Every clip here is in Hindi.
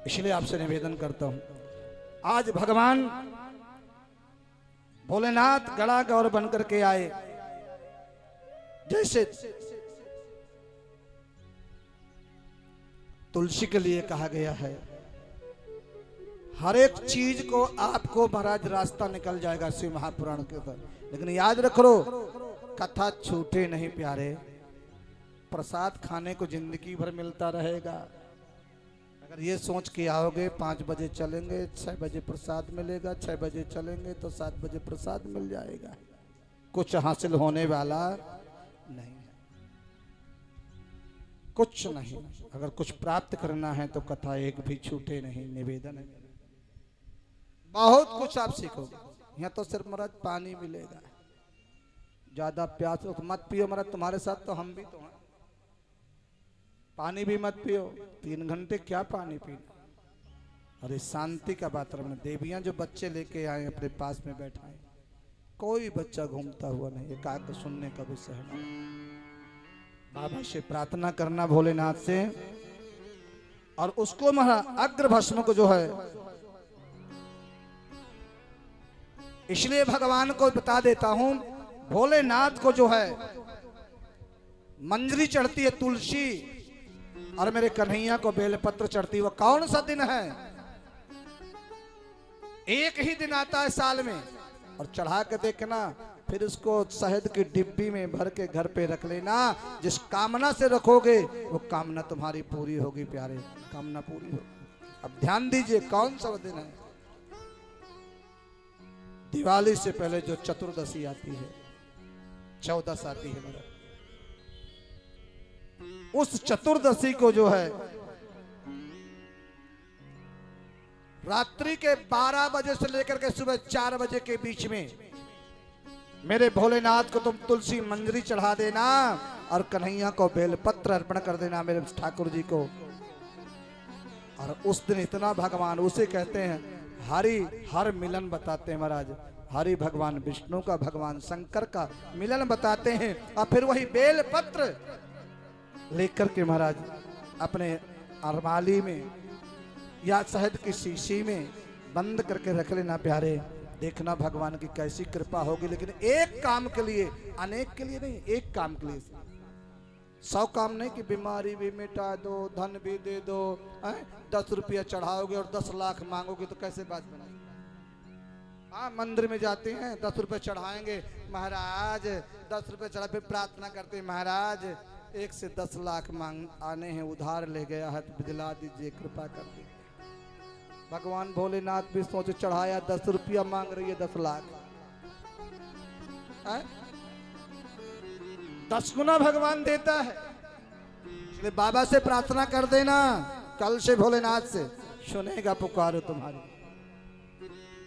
इसलिए आपसे निवेदन करता हूं, आज भगवान भोलेनाथ गड़ा गौर बनकर के आए। जैसे तुलसी के लिए कहा गया है, हर एक चीज को आपको महाराज रास्ता निकल जाएगा शिव महापुराण के ऊपर, लेकिन याद रखो कथा छूटे नहीं प्यारे। प्रसाद खाने को जिंदगी भर मिलता रहेगा। अगर ये सोच के आओगे 5 बजे चलेंगे 6 बजे प्रसाद मिलेगा, 6 बजे चलेंगे तो 7 बजे प्रसाद मिल जाएगा, कुछ हासिल होने वाला नहीं है, कुछ नहीं। अगर कुछ प्राप्त करना है तो कथा एक भी छूटे नहीं, निवेदन है। बहुत कुछ आप सीखोगे। यहाँ तो सिर्फ महाराज पानी मिलेगा, ज्यादा प्यास हो तो मत पियो महाराज, तुम्हारे साथ तो हम भी तो हैं। पानी भी मत पियो, 3 घंटे क्या पानी पीना। अरे शांति का वातावरण। देवियां जो बच्चे लेके आए अपने पास में बैठाए, कोई बच्चा घूमता हुआ नहीं, एकाग्र सुनने का विषय है। बाबा से प्रार्थना करना भोलेनाथ से, और उसको महाराज अग्र भस्म को जो है, इसलिए भगवान को बता देता हूं, भोलेनाथ को जो है मंजरी चढ़ती है तुलसी, और मेरे कन्हैया को बेलपत्र चढ़ती है। वो कौन सा दिन है? एक ही दिन आता है साल में, और चढ़ा के देखना, फिर उसको शहद की डिब्बी में भर के घर पे रख लेना। जिस कामना से रखोगे वो कामना तुम्हारी पूरी होगी प्यारे, कामना पूरी होगी। अब ध्यान दीजिए कौन सा दिन है। दिवाली से पहले जो चतुर्दशी आती है, 14 आती है मेरा, उस चतुर्दशी को जो है रात्रि के 12 बजे से लेकर के सुबह 4 बजे के बीच में मेरे भोलेनाथ को तुम तुलसी मंजरी चढ़ा देना, और कन्हैया को बेलपत्र अर्पण कर देना मेरे ठाकुर जी को। और उस दिन इतना भगवान, उसे कहते हैं हरि हर मिलन बताते हैं महाराज। हरि भगवान विष्णु का, भगवान शंकर का मिलन बताते हैं। और फिर वही बेलपत्र लेकर के महाराज अपने अरमाली में या शहद की शीशी में बंद करके रख लेना प्यारे। देखना भगवान की कैसी कृपा होगी। लेकिन एक काम के लिए, अनेक के लिए नहीं, एक काम के लिए। 100 काम नहीं कि बीमारी भी मिटा दो, धन भी दे दो, 10 रुपया चढ़ाओगे और 10 लाख मांगोगे तो कैसे बात बना। हाँ, मंदिर में जाते हैं 10 रुपये चढ़ाएंगे महाराज, 10 रुपये चढ़ा, फिर प्रार्थना करते हैं महाराज 1 से 10 लाख मांग आने हैं, उधार ले गया है तो दिला दीजिए, कृपा कर दीजिए। भगवान भोलेनाथ भी सोचे चढ़ाया 10 रुपया मांग रही है 10 लाख, 10 गुना भगवान देता है। इसलिए बाबा से प्रार्थना कर देना, कल से भोलेनाथ से सुनेगा पुकारो तुम्हारी।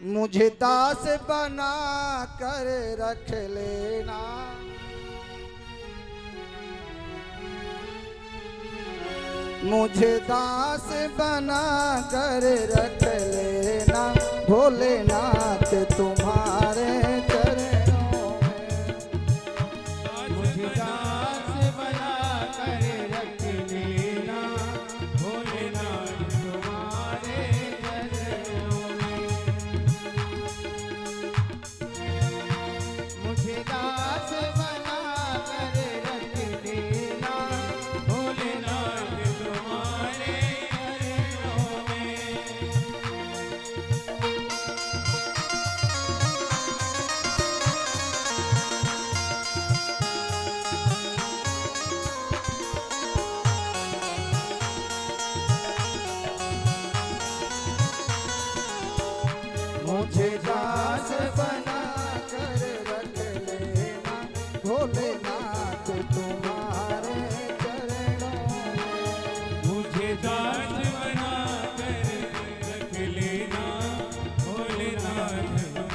मुझे दास बना कर रख लेना, मुझे दास बना कर रख लेना, भोलेनाथ तुम्हारे चरणों में। मुझे दास बना कर रख लेना, भोलेनाथ तुम्हारे चरणों में। मुझे दास बना कर रख लेना, भोलेनाथ मुझे दास बना कर रख लेना, भोलेनाथ तुम्हारे चरणों में। मुझे दास बना कर रख लेना, भोलेनाथ तुम्हारे चरणों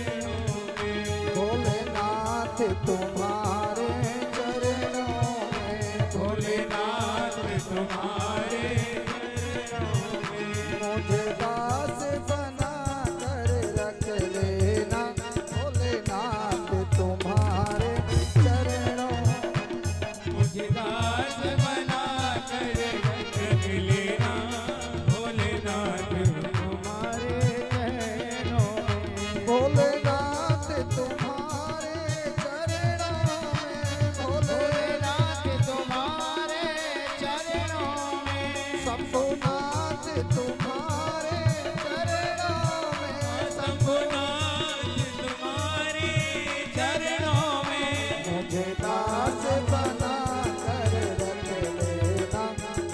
में। भोलेनाथ तुम्हारे चरणों में, भोलेनाथ तुम्हारे चरणों में। मुझे दास बना शंभुनाथ तुम्हारे चरणों में, शंभुनाथ तुम्हारे चरणों में मुझे दास बना कर रख लेना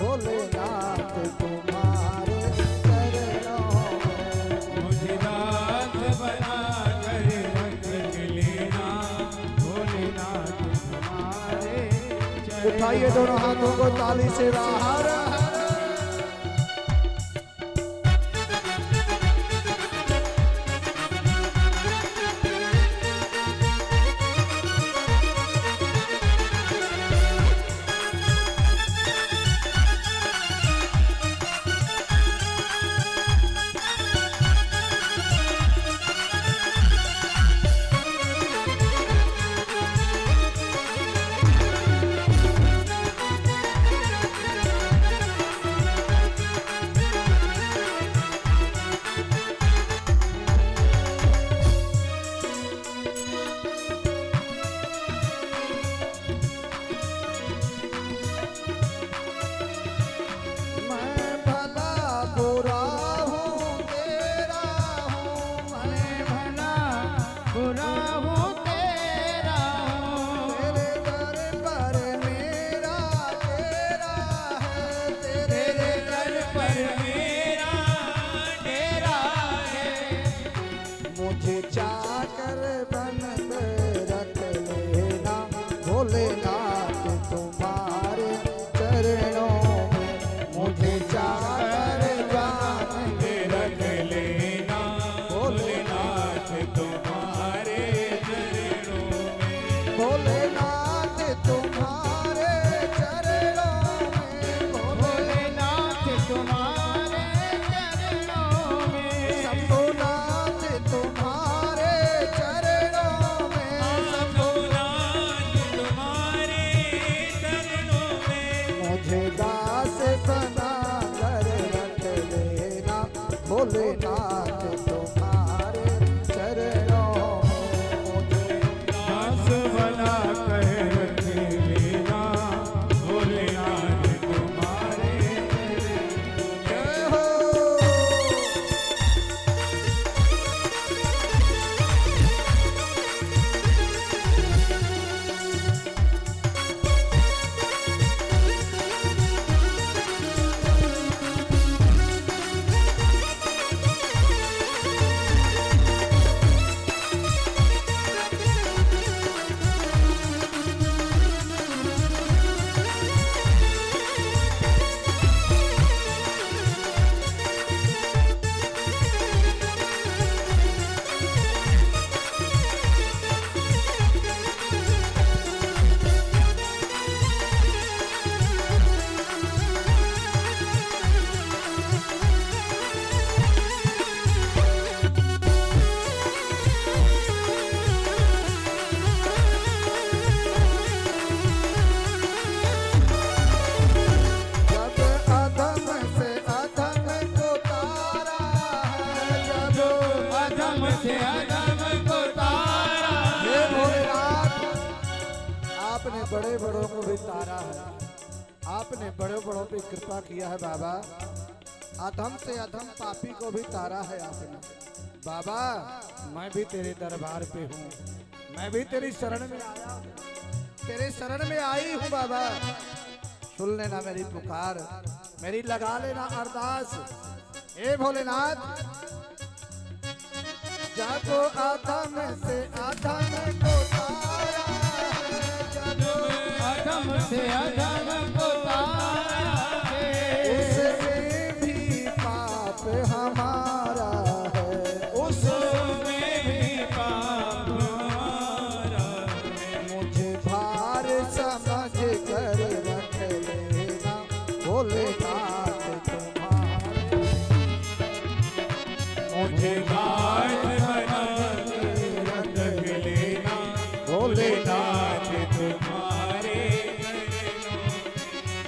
भोलेनाथ तुम्हारे चरणों में। मुझे दास बना कर रख लेना भोलेनाथ तुम्हारे चरणों। उठाइए दोनों हाथों को ताली से हर हर। मैं भला बुरा हूँ तेरा हूँ, मैं भला बुरा हूँ तेरा हूँ, तेरे दर पर मेरा तेरा है, तेरे दर पर मेरा डेरा है। मुझे चाकर बन रख लेना भोलेनाथ तुम्हारे चरणों में। मुझे चाकर बन रख लेना भोलेनाथ तुम्हारे चरणों में। भोलेनाथ तुम्हारे चरणों में, भोलेनाथ तुम्हारे चरणों में। शंभुनाथ तुम्हारे चरणों में, शंभुनाथ तुम्हारे चरणों में। मुझे दास बना कर रख लेना भोलेनाथ तुम्हारे चरणों में। मुझे दास बना कर रख लेना भोलेनाथ तुम्हारे जय हो। जब अधम से अधम को तारा है, जब अधम से अधम को तारा हे भोलेनाथ, आपने बड़े बड़ों को भी तारा है, आपने बड़े बड़ों पे कृपा किया है बाबा। अधम से अधम पापी को भी तारा है आपने बाबा। मैं भी तेरे दरबार पे हूँ, मैं भी तेरी शरण में आया हूँ, तेरे शरण में आई हूँ बाबा। सुन लेना मेरी पुकार, मेरी लगा लेना अरदास। हे भोलेनाथ, जब अधम से अधम को तारा है, जब अधम से अधम को तारा है। उसमें भी पाप हमारा है, उसमें भी पाप हमारा है। मुझे भार समझ कर रख लेना भोलेनाथ तुम्हारे। मुझे दास बना कर रख लेना भोलेनाथ तुम्हारे चरणों।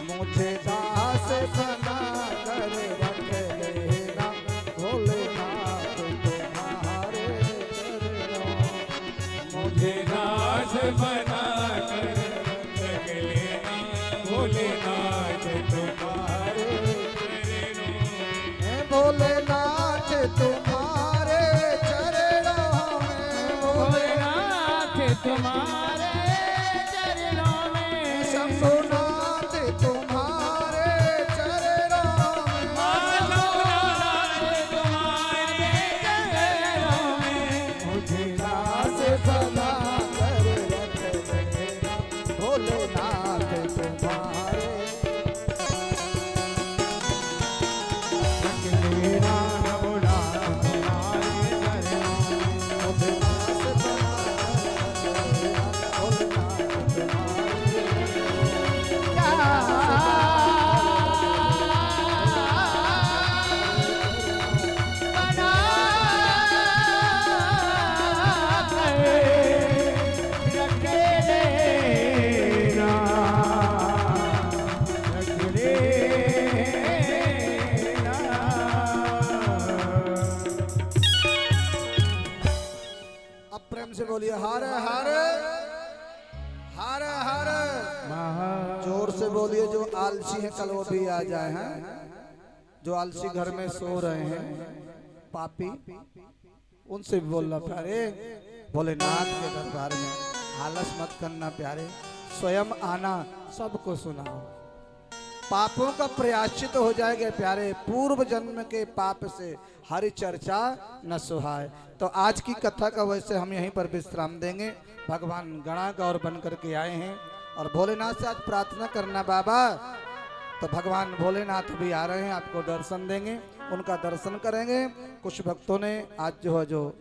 मुझे दास बना कर रख लेना भोलेनाथ तुम्हारे चरणों। मुझे दास बना कर रख लेना भोलेनाथ तुम्हारे तुम्हारे चरणों में, भोलेनाथ तुम्हारे चरणों में, शंभुनाथ तुम्हारे चरणों में, शंभुनाथ तुम्हारे चरणों में, मुझे दास बना कर रख ले भोलेनाथ तुम्हारे रख लेना भोलेनाथ तुम्हारे चरणों में। मुझे दास बना कर रख ले भोलेनाथ तुम्हारे अब प्रेम से बोलिए हर हर हर हर जोर से बोलिए। जो आलसी हैं कल वो भी आ जाए हैं, जो आलसी घर में सो रहे हैं पापी, उनसे भी बोलना प्यारे भोलेनाथ के दरबार में आलस मत करना प्यारे, स्वयं आना सबको सुनाओ, पापों का प्रायश्चित हो जाएगा प्यारे, पूर्व जन्म के पाप से हरि चर्चा न सुहाए। तो आज की कथा का वैसे हम यहीं पर विश्राम देंगे। भगवान गणागौर बन करके आए हैं और भोलेनाथ से आज प्रार्थना करना बाबा, तो भगवान भोलेनाथ भी आ रहे हैं, आपको दर्शन देंगे, उनका दर्शन करेंगे। कुछ भक्तों ने आज जो है जो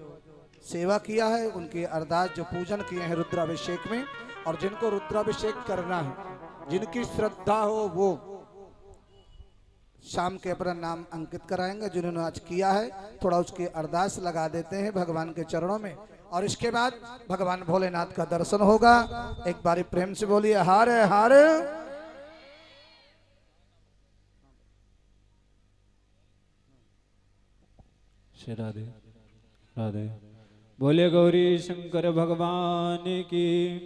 सेवा किया है, उनकी अरदास जो पूजन किए हैं रुद्राभिषेक में, और जिनको रुद्राभिषेक करना है, जिनकी श्रद्धा हो वो शाम के अपना नाम अंकित कराएंगे। जिन्होंने आज किया है थोड़ा उसकी अरदास लगा देते हैं भगवान के चरणों में, और इसके बाद भगवान भोलेनाथ का दर्शन होगा। एक बारी प्रेम से बोलिए हर हर। श्री राधे राधे। बोले गौरी शंकर भगवान की,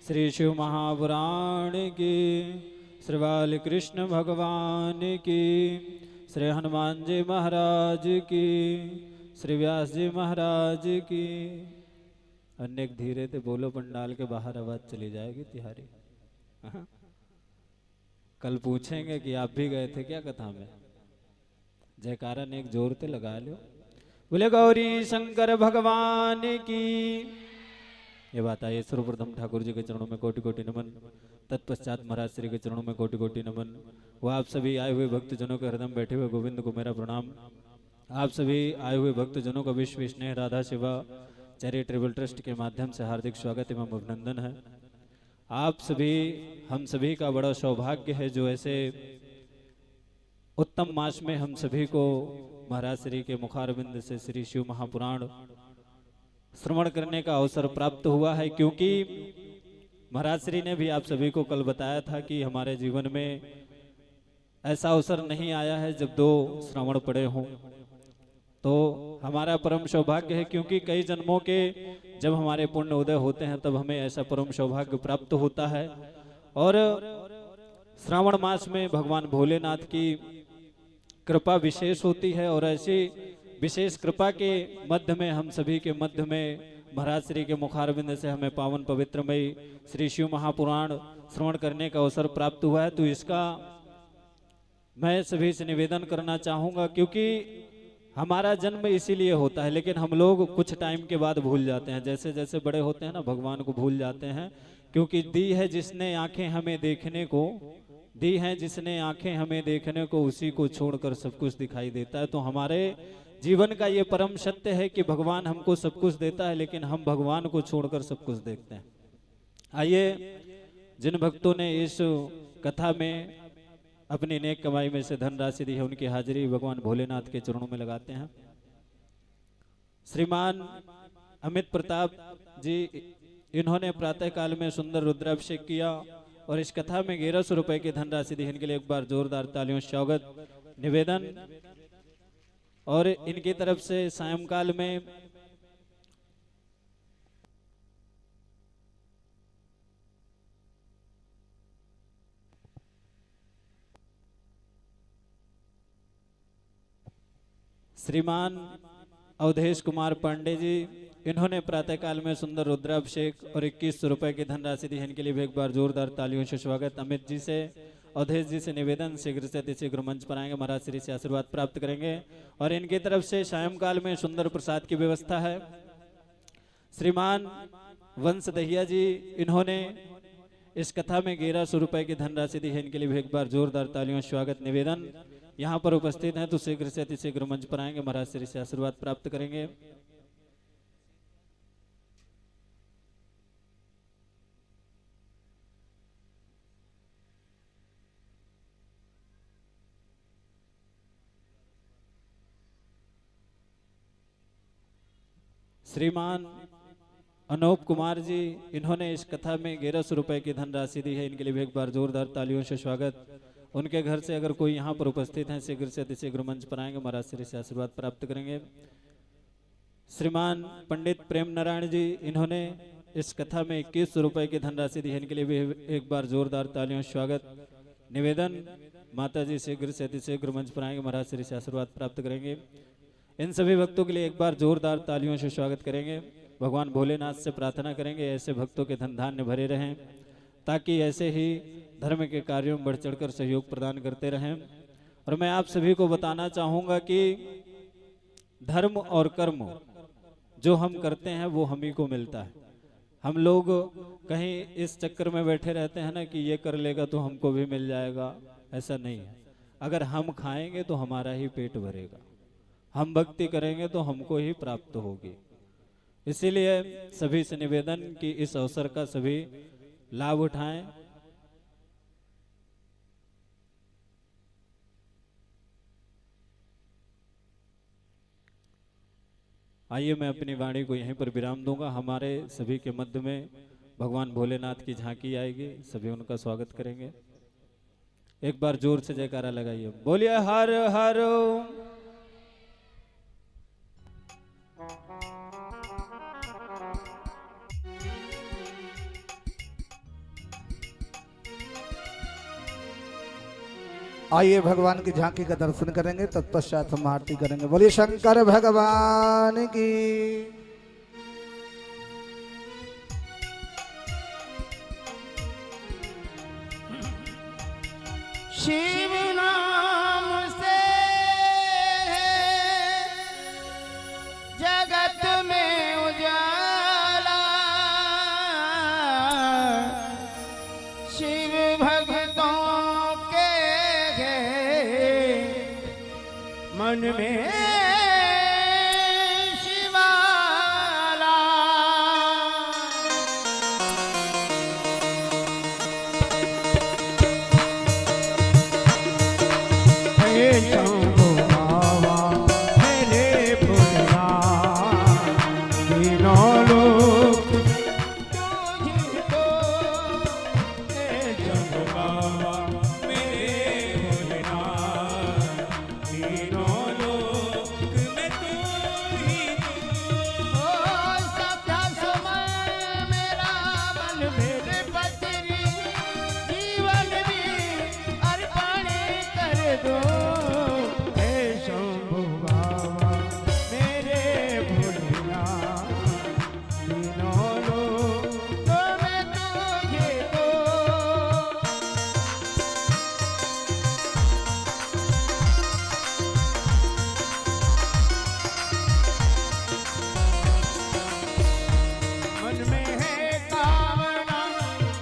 श्री शिव महापुराण की, श्री बाल कृष्ण भगवान की, श्री हनुमान जी महाराज की, श्री व्यास जी महाराज की। अनेक धीरे थे बोलो, पंडाल के बाहर आवाज चली जाएगी तिहारी। कल पूछेंगे कि आप भी गए थे क्या कथा में। जयकारा ने एक जोर से लगा लो। बोले गौरी शंकर भगवान की। ये बात आई। सर्वप्रथम ठाकुर जी के चरणों में कोटि कोटि नमन, तत्पश्चात महाराज श्री के चरणों में कोटि कोटि नमन। वो आप सभी आए हुए भक्तजनों के हृदय में बैठे हुए गोविंद को मेरा प्रणाम। आप सभी आए हुए भक्तजनों का विश्व स्नेह राधा सेवा चैरिटेबल ट्रस्ट के माध्यम से हार्दिक स्वागत एवं अभिनंदन है। आप सभी, हम सभी का बड़ा सौभाग्य है जो ऐसे उत्तम मास में हम सभी को महाराज श्री के मुखारविंद से श्री शिव महापुराण श्रवण करने का अवसर प्राप्त हुआ है। क्योंकि महाराज श्री ने भी आप सभी को कल बताया था कि हमारे जीवन में ऐसा अवसर नहीं आया है जब दो श्रवण पड़े हों, तो हमारा परम सौभाग्य है। क्योंकि कई जन्मों के जब हमारे पुण्य उदय होते हैं तब हमें ऐसा परम सौभाग्य प्राप्त होता है। और श्रावण मास में भगवान भोलेनाथ की कृपा विशेष होती है, और ऐसी विशेष कृपा के मध्य में हम सभी के मध्य में महाराज श्री के मुखारविंद से हमें पावन पवित्रमय श्री शिव महापुराण श्रवण करने का अवसर प्राप्त हुआ है। तो इसका मैं सभी से निवेदन करना चाहूँगा, क्योंकि हमारा जन्म इसीलिए होता है, लेकिन हम लोग कुछ टाइम के बाद भूल जाते हैं। जैसे जैसे बड़े होते हैं ना, भगवान को भूल जाते हैं। क्योंकि दी है जिसने आंखें हमें देखने को, दी है जिसने आंखें हमें देखने को, उसी को छोड़कर सब कुछ दिखाई देता है। तो हमारे जीवन का ये परम सत्य है कि भगवान हमको सब कुछ देता है, लेकिन हम भगवान को छोड़कर सब कुछ देखते हैं। आइए, जिन भक्तों ने इस कथा में अपनी नेक कमाई में से धनराशि दी है, उनकी हाजिरी भगवान भोलेनाथ के चरणों में लगाते हैं। श्रीमान अमित प्रताप जी, इन्होंने प्रातः काल में सुंदर रुद्राभिषेक किया और इस कथा में 1100 रुपए की धनराशि दी। इनके लिए एक बार जोरदार तालियों से स्वागत निवेदन। और इनकी तरफ से सायंकाल में श्रीमान अवधेश कुमार पांडे जी, इन्होंने प्रातःकाल में सुंदर रुद्राभिषेक और 2100 रुपए की धनराशि दी है। इनके लिए भी एक बार जोरदार तालियों से स्वागत। अमित जी से, अवधेश जी से निवेदन, शीघ्र से अतिशीघ्र मंच पर आएंगे, महाराज श्री से आशीर्वाद प्राप्त करेंगे। और इनकी तरफ से सायंकाल में सुंदर प्रसाद की व्यवस्था है। श्रीमान वंश दहिया जी, इन्होंने इस कथा में 1100 रुपए की धनराशि दी है। इनके लिए भी एक बार जोरदार तालियों से स्वागत निवेदन। यहाँ पर उपस्थित हैं तो शीघ्र से अतिशीघ्र मंच पर आएंगे, महाराज श्री से आशीर्वाद प्राप्त करेंगे। श्रीमान अनूप कुमार जी, इन्होंने इस कथा में 1100 रुपए की धनराशि दी है। इनके लिए भी एक बार जोरदार तालियों से स्वागत। उनके घर से अगर कोई यहाँ पर उपस्थित हैं, शीघ्र से अतिशीघ्र मंच पर आएंगे, महाराज श्री से आशीर्वाद प्राप्त करेंगे। श्रीमान पंडित प्रेम नारायण जी, इन्होंने इस कथा में 2100 रुपए की धनराशि दी है। इनके लिए भी एक बार जोरदार तालियों से स्वागत निवेदन। माता जी शीघ्र से अतिशीघ्र मंच पर आएंगे, महाराज श्री से आशीर्वाद प्राप्त करेंगे। इन सभी भक्तों के लिए एक बार जोरदार तालियों से स्वागत करेंगे। भगवान भोलेनाथ से प्रार्थना करेंगे ऐसे भक्तों के धन धान्य भरे रहें, ताकि ऐसे ही धर्म के कार्यों में बढ़ चढ़कर सहयोग प्रदान करते रहें। और मैं आप सभी को बताना चाहूँगा कि धर्म और कर्म जो हम करते हैं वो हम ही को मिलता है। हम लोग कहीं इस चक्कर में बैठे रहते हैं ना कि ये कर लेगा तो हमको भी मिल जाएगा, ऐसा नहीं है। अगर हम खाएंगे तो हमारा ही पेट भरेगा, हम भक्ति करेंगे तो हमको ही प्राप्त होगी। इसीलिए सभी से निवेदन कि इस अवसर का सभी लाभ उठाएं। आइए मैं अपनी वाणी को यहीं पर विराम दूंगा। हमारे सभी के मध्य में भगवान भोलेनाथ की झांकी आएगी, सभी उनका स्वागत करेंगे। एक बार जोर से जयकारा लगाइए, बोलिए हर हर। आइए भगवान की झांकी का दर्शन करेंगे, तत्पश्चात हम आरती करेंगे। बोलिए शंकर भगवान की। शिव नाम से जगत में उजाला, शिव भक्तों मन में शिवाला। हे शंभो बाबा मेरे भोलेनाथ, तीनों लोग तुझको। हे शंभो बाबा मेरे भोलेनाथ, तीनों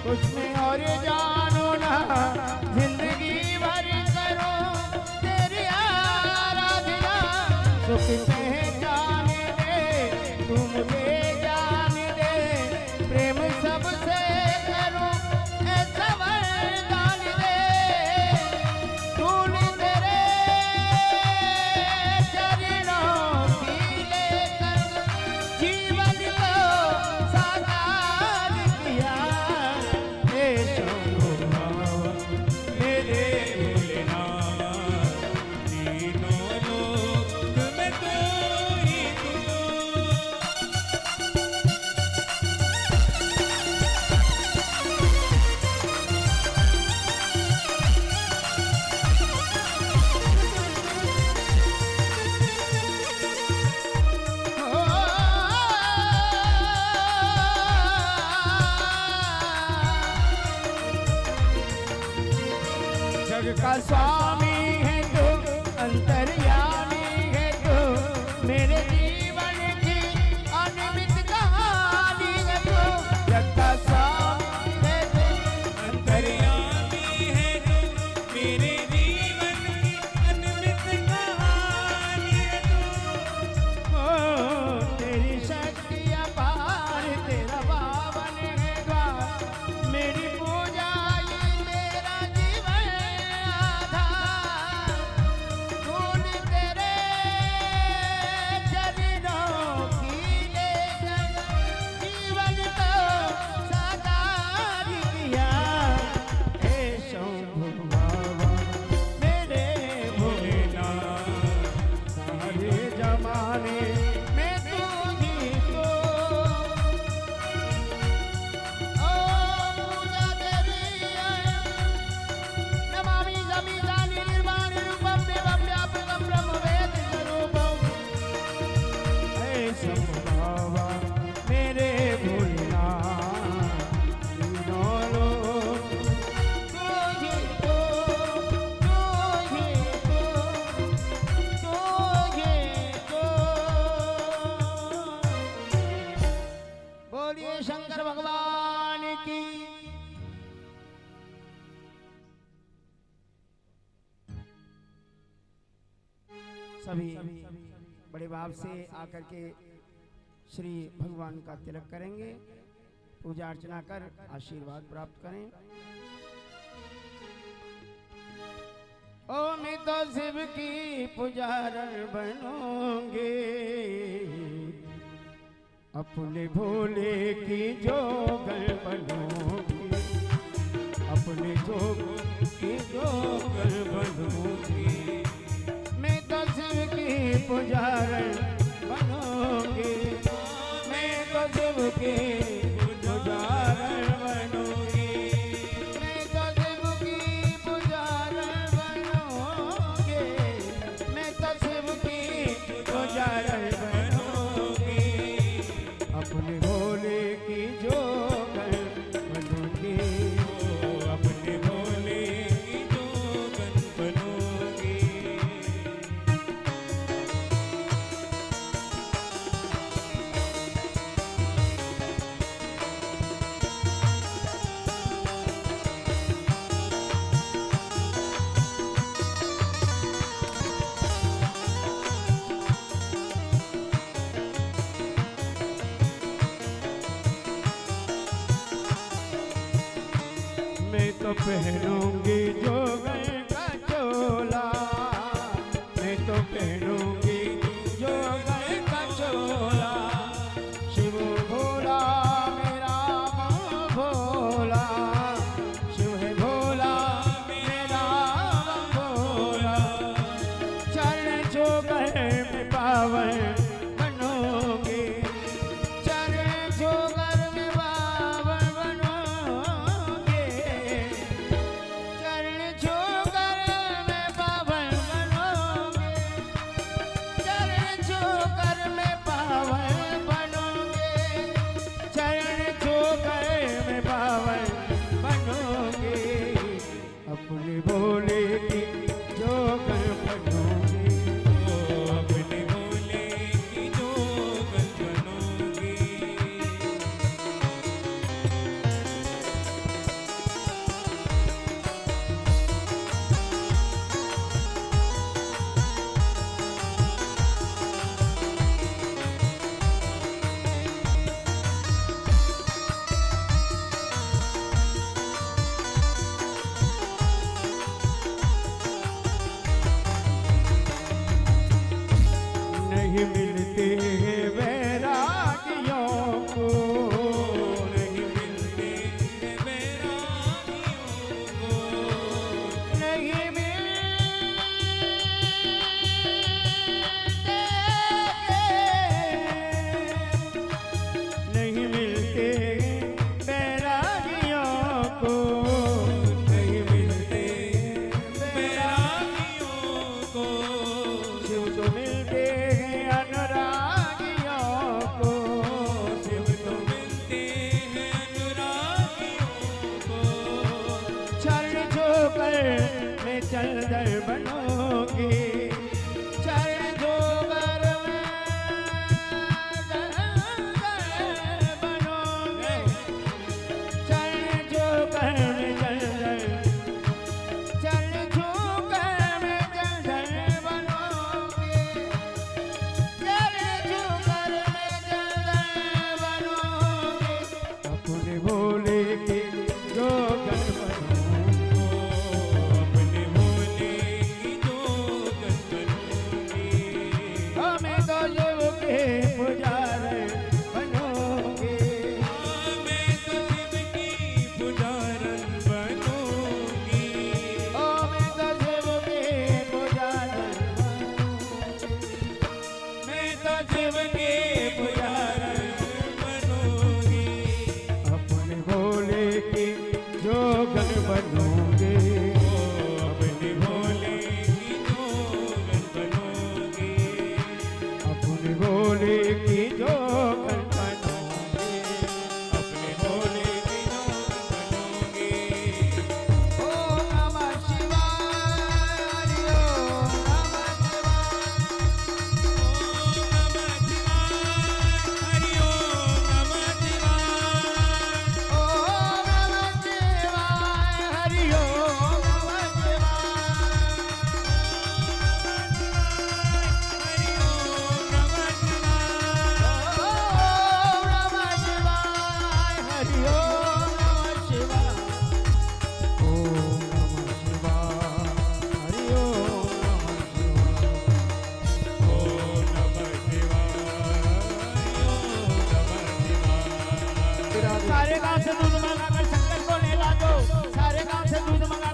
उसमें और जानो ना, जिंदगी भर करो तेरी आराधना। सुख पहचान दे तू मुझे जान दे, प्रेम सबसे करो ऐसा वरदान दे। तूने तेरे चरणों की लेकर जीवन को साकार किया। मेरे भोलेनाथ, तीनों लोक में तू सभी बड़े भाव से आकर के श्री भगवान का तिलक करेंगे, पूजा अर्चना कर आशीर्वाद प्राप्त करें। ओ मैं तो शिव की पुजारन बनूंगी, अपने भोले की जोगन बनूंगी, अपने जोग की जोगन बनूंगी। मैं तो शिव की पुजारन बनूंगी, मैं तो शिव की पुजारन बनूंगी, मैं तो शिव की पुजारन बनूंगी, मैं तो शिव की पुजारन बनूंगी, अपने भोले की जोगन बनूंगी, अपने भोले की जोगन बनूंगी। मैं तो पहनूंगी जोगन का चोला, मैं तो पहनूंगी जोगन का चोला, शिव भोला मेरा भोला, शिव है भोला मेरा भोला, चरण जोगन में पावन बनूंगी, चरण जोगन में पावन बनूंगी, चरण जोगर में पावन बनूंगी, चरण जोगर में पावन बनूंगी, चरण जोगर में पावन बनूंगी, अपने भोले की जोगर बनूंगी, अपने भोले की जोगर बनूंगी। नहीं मिलते हैं वैरागियों को, नहीं मिलते हैं वैरागियों को, नहीं मिलते वैरागियों को, नहीं मिलते वैरागियों को, शिव तो मिलते हैं अनुरागियों को, शिव तो मिलते हैं अनुरागियों को, चरण जोगर में चंदन बनूंगी, चरण जोगर में चंदन बनूंगी, चरण जोगर में चंदन, चरण जोगर में चंदन बनूंगी, चरण जोगर में चंदन बनूंगी, अपने भोले की जोगन बनूंगी, अपने भोले की जोगन बनूंगी। मैं तो शिव के पुजारन बनूंगी, मैं तो शिव की पुजारन बनूंगी, मैं तो शिव के पुजारन बनूंगी, मैं तो शिव के पुजारन बनूंगी, अपने भोले की जोगन बनूंगी, अपने भोले की जोगन बनूंगी, अपने भोले की जोगन बनूंगी, अपने भोले की जोगन बनूंगी। ओम नमः शिवाय, हरि ओम नमः शिवाय, ओम नमः शिवाय, हरि ओम नमः शिवाय, ओम नमः शिवाय, हरि ओम नमः शिवाय, सारे गांव से दूध मंगा कर शंकर को नहला दो, सारे गांव से दूध मंगा